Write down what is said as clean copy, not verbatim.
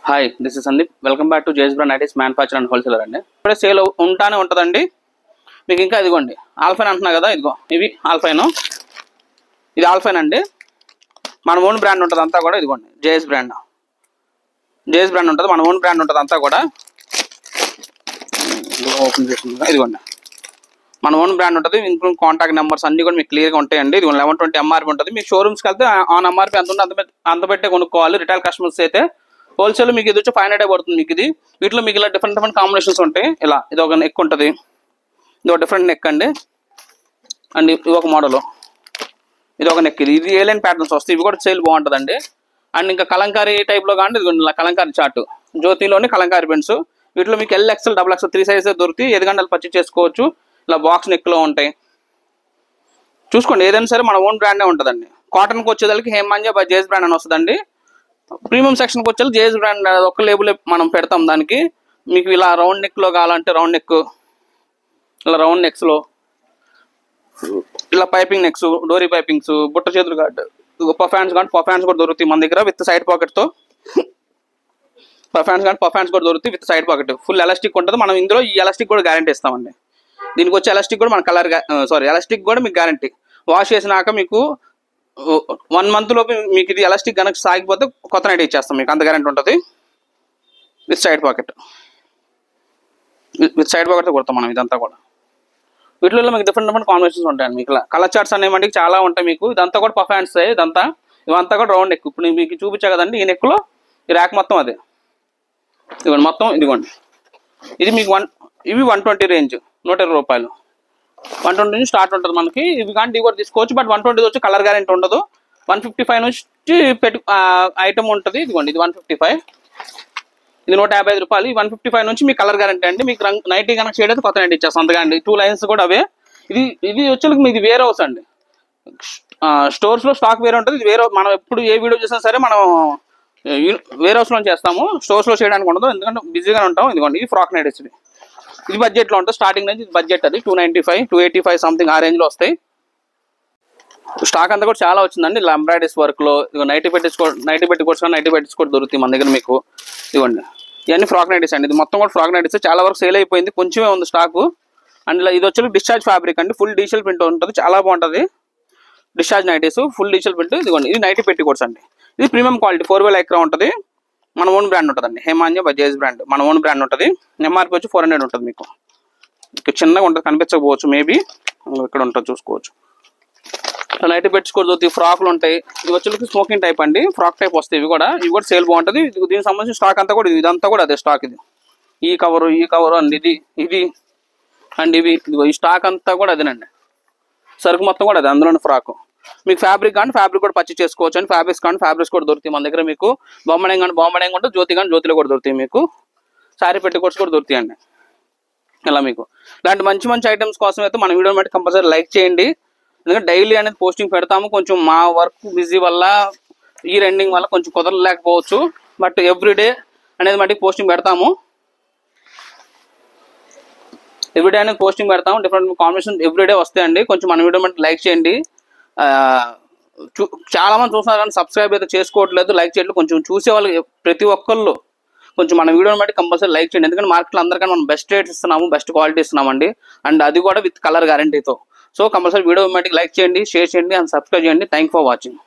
Hi, this is Sandeep. Welcome back to JS brand ITs manufacture and wholesaler అండి. ఇప్పుడే sale ఉంటానే ఉంటుందండి. మీకు ఇంకా ఇదిగోండి ఆల్ఫైన్ అంటున్నా కదా, ఇదిగో ఇవి ఆల్ఫైన్. ఇది ఆల్ఫైన్ అండి, మన ఓన్ బ్రాండ్ ఉంటుంది అంతా కూడా. ఇదిగోండి జేఎస్ బ్రాండ్ ఉంటుంది, మన ఓన్ బ్రాండ్ ఉంటుంది అంతా కూడా. ఓపెన్ చేస్తుంది, ఇదిగోండి మన ఓన్ బ్రాండ్ ఉంటుంది. ఇంక్లూడ్ కాంటాక్ట్ నెంబర్స్ అన్ని కూడా మీకు క్లియర్గా ఉంటాయండి. ఇది 1120 ఎంఆర్పీ ఉంటుంది. మీకు షోరూమ్స్కి వెళ్తే ఆన్ ఎంఆర్పీ ఎంత ఉంటే అంత పెట్టే కొనుక్కోవాలి. రిటైల్ కస్టమర్స్ అయితే హోల్సేల్ మీకు ఇది వచ్చి 500 పడుతుంది. మీకు ఇది వీటిలో మీకు ఇలా డిఫరెంట్ కాంబినేషన్స్ ఉంటాయి. ఇలా ఇది ఒక నెక్ ఉంటుంది, ఇది ఒక డిఫరెంట్ నెక్ అండి. అండ్ ఇది ఒక మోడల్, ఇది ఒక నెక్. ఇది ఏలైన్ ప్యాటర్న్స్ వస్తాయి, ఇవి కూడా సేల్ బాగుంటుందండి. అండ్ ఇంకా కలంకారీ టైప్లో కానీ ఇది ఇలా కలంకారీ చార్ట్, జ్యోతిలోని కలంకారీ పెన్స్. వీటిలో మీకు XL, XXL 3 సైజ్ దొరుకుతాయి. 5 గంటలు పర్చేస్ చేసుకోవచ్చు. ఇలా బాక్స్ నెక్లో ఉంటాయి. చూసుకోండి, ఏదైనా సరే మన ఓన్ బ్రాండే ఉంటుందండి. కాటన్కి వచ్చేదానికి హేమాంజా బై జేఎస్ బ్రాండ్ అని వస్తుందండి. ప్రీమియం సెక్షన్కి వచ్చే జేఎస్ బ్రాండ్ ఒక లేబుల్ మనం పెడతాం దానికి. మీకు ఇలా రౌండ్ నెక్లో కావాలంటే రౌండ్ నెక్, ఇలా రౌండ్ నెక్స్లో ఇలా పైపింగ్ నెక్స్, డోరీ పైపింగ్స్, బుట్ట చేతులు పఫ్ హ్యాండ్స్ కానీ పఫ్ హ్యాండ్స్ కూడా దొరుకుతాయి మన దగ్గర విత్ సైడ్ పాకెట్తో. పఫ్ హ్యాండ్స్ కూడా దొరుకుతాయి with side pocket. Full elastic ఉంటుంది. మనం ఇందులో ఈ ఎలాస్టిక్ కూడా గ్యారంటీ ఇస్తామండి. దీనికి వచ్చే ఎలాస్టిక్ కూడా మన ఎలాస్టిక్ కూడా మీకు గ్యారంటీ. వాష్ చేసినాక మీకు 1 month లోపు మీకు ఇది ఎలాస్టిక్ కనుక సాగిపోతే కొత్త నైట్ ఇచ్చేస్తాం మీకు, అంత గ్యారంటీ ఉంటుంది. విత్ సైడ్ పాకెట్తో కొడతాం మనం ఇదంతా కూడా. వీటిలో మీకు డిఫరెంట్ కాంబినేషన్స్ ఉంటాయండి. మీకు కలర్ చార్ట్స్ అనేవి చాలా ఉంటాయి మీకు. ఇదంతా కూడా పఫ్ హ్యాండ్స్, ఇవంతా కూడా రౌండ్ నెక్. ఇప్పుడు మీకు చూపించా కదండి, ఈ నెక్లో ఈ ర్యాక్ మొత్తం అదే. ఇదిగోండి మొత్తం, ఇదిగోండి ఇది మీకు ఇవి 120 రేంజ్, 120 రూపాయలు. 120 నుంచి స్టార్ట్ ఉంటుంది మనకి. ఇవి కానీ ఇవి కూడా తీసుకోవచ్చు, బట్ 120 వచ్చి కలర్ గ్యారెంటీ ఉండదు. 155 నుంచి ఐటమ్ ఉంటుంది. ఇదిగోండి ఇది 155, ఇది 155 రూపాయలు. ఈ 155 నుంచి మీకు కలర్ గ్యారెంటీ అండి. మీకు నైటీ కనుక షేడ్ అయితే కొత్త నైట్ ఇచ్చేస్తాం అంతగా. 2 లైన్స్ కూడా అవే. ఇది వచ్చి మీది వేర్ హౌస్ అండి. స్టోర్స్లో స్టాక్ వేరే ఉంటుంది, ఇది వేరే. మనం ఎప్పుడు ఏ వీడియో చేసినా సరే మనం వేర్ హౌస్లో చేస్తాము, స్టోర్స్లో చేయడానికి ఉండదు, ఎందుకంటే బిజీగానే ఉంటాం. ఇదిగోండి ఇది ఫ్రాక్ నైట్ ఇది బడ్జెట్లో ఉంటుంది. స్టార్టింగ్ నుంచి బడ్జెట్ అది 295, 285 సంథింగ్ ఆ రేంజ్లో వస్తాయి. స్టాక్ అంతా కూడా చాలా వచ్చిందండి. ఇలా ఎంబ్రాయిడరీస్ వర్క్లో నైటీ పెట్టుకోవచ్చు కూడా దొరుకుతాయి మన దగ్గర మీకు. ఇదిగోండి ఇవన్నీ ఫ్రాక్ నైటీస్ అండి. ఇది మొత్తం కూడా ఫ్రాక్ నైటీస్. చాలా వరకు సేల్ అయిపోయింది, కొంచెమే ఉంది స్టాకు. అండ్ ఇలా ఇది వచ్చి డిశ్చార్జ్ ఫ్యాబ్రిక్ అండి. ఫుల్ డిజిటల్ ప్రింట్ ఉంటుంది, చాలా బాగుంటుంది. Discharge nighties, full digital print. ఇదిగోండి ఇది నైటీ పెట్టుకోవచ్చు అండి. ఇది ప్రీమియం క్వాలిటీ 4 way లైక్రా ఉంటుంది. మన ఓన్ బ్రాండ్ ఉంటుందండి, హేమాంజా బై జేఎస్ బ్రాండ్ మన ఓన్ బ్రాండ్ ఉంటుంది. ఎంఆర్పీ వచ్చి 400 ఉంటుంది. మీకు ఇక్కడ చిన్నగా ఉంటుంది, కనిపించకపోవచ్చు, మేబీ ఇక్కడ ఉంటుంది చూసుకోవచ్చు. నైట్ పెట్టుకోవచ్చు. ఫ్రాక్లు ఉంటాయి. ఇవి వచ్చి స్మోకింగ్ టైప్ అండి, ఫ్రాక్ టైప్ వస్తాయి. ఇవి కూడా సేల్ బాగుంటుంది. దీనికి సంబంధించిన స్టాక్ అంతా కూడా ఇదంతా కూడా అదే స్టాక్. ఇది ఈ కవరు అండి, ఇది అండ్ ఇదిగో ఈ స్టాక్ అంతా కూడా అదేనండి. సరుకు మొత్తం కూడా అదే, అందులోని ఫ్రాక్. మీకు ఫ్యాబ్రిక్ కూడా పర్చేస్ చేసుకోవచ్చు అండి. ఫ్యాబ్రిక్స్ కూడా దొరుకుతాయి మన దగ్గర. మీకు బొమ్మడంగా ఉంటుంది, జ్యోతిలో కూడా దొరుకుతాయి. మీకు శారీ పెట్టుకోవచ్చు కూడా దొరుకుతాయి అండి. ఇలా మీకు ఇలాంటి మంచి ఐటమ్స్ కోసం అయితే మన వీడియో బట్టి కంపల్సరీ లైక్ చేయండి. ఎందుకంటే డైలీ అనేది పోస్టింగ్ పెడతాము. కొంచెం మా వర్క్ బిజీ వల్ల, ఈ ఎండింగ్ వల్ల కొంచెం కుదరలేకపోవచ్చు, బట్ ఎవ్రీడే అనేది మటుకు పోస్టింగ్ పెడతాము. ఎవ్రీడే అనేది పోస్టింగ్ పెడతాము. డిఫరెంట్ కాంబినేషన్ ఎవ్రీడే వస్తాయండి. కొంచెం మన వీడియో బట్టి లైక్ చేయండి. చాలా మంది చూస్తున్నారు కానీ సబ్స్క్రైబ్ అయితే చేసుకోవట్లేదు, లైక్ చేయట్లేదు. కొంచెం చూసే వాళ్ళు ప్రతి ఒక్కళ్ళు కొంచెం మన వీడియోని బట్టి కంపల్సరీ లైక్ చేయండి. ఎందుకంటే మార్కెట్లో అందరికన్నా మనం బెస్ట్ రేట్స్ ఇస్తున్నాము, బెస్ట్ క్వాలిటీ ఇస్తున్నామండి. అండ్ అది కూడా విత్ కలర్ గ్యారంటీతో. సో కంపల్సరీ వీడియో బట్టి లైక్ చేయండి, షేర్ చేయండి అండ్ సబ్స్క్రైబ్ చేయండి. Thank for watching.